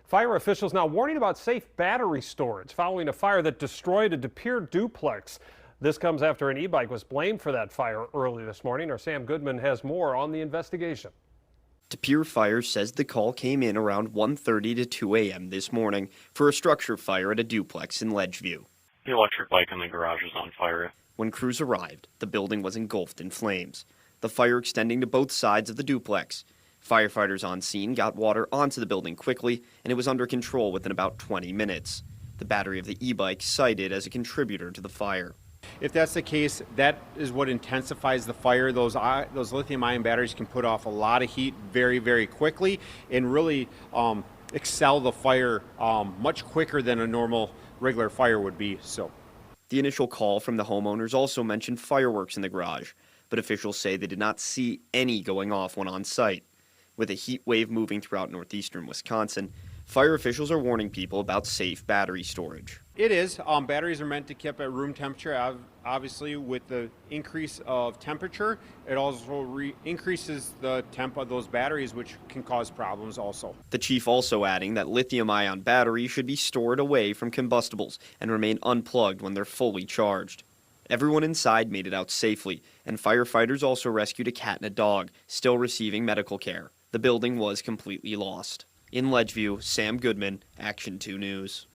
Fire officials now warning about safe battery storage following a fire that destroyed a De Pere duplex. This comes after an e-bike was blamed for that fire early this morning. Our Sam Goodman has more on the investigation. De Pere Fire says the call came in around 1:30 to 2 a.m. this morning for a structure fire at a duplex in Ledgeview. The electric bike in the garage is on fire. When crews arrived, the building was engulfed in flames, the fire extending to both sides of the duplex. Firefighters on scene got water onto the building quickly, and it was under control within about 20 minutes. The battery of the e-bike cited as a contributor to the fire. If that's the case, that is what intensifies the fire. Those lithium-ion batteries can put off a lot of heat very, very quickly and really excel the fire much quicker than a normal regular fire would be. The initial call from the homeowners also mentioned fireworks in the garage, but officials say they did not see any going off when on site. With a heat wave moving throughout northeastern Wisconsin, fire officials are warning people about safe battery storage. It is. Batteries are meant to keep at room temperature. Obviously, with the increase of temperature, it also increases the temp of those batteries, which can cause problems also. The chief also adding that lithium-ion batteries should be stored away from combustibles and remain unplugged when they're fully charged. Everyone inside made it out safely, and firefighters also rescued a cat and a dog, still receiving medical care. The building was completely lost. In Ledgeview, Sam Goodman, Action 2 News.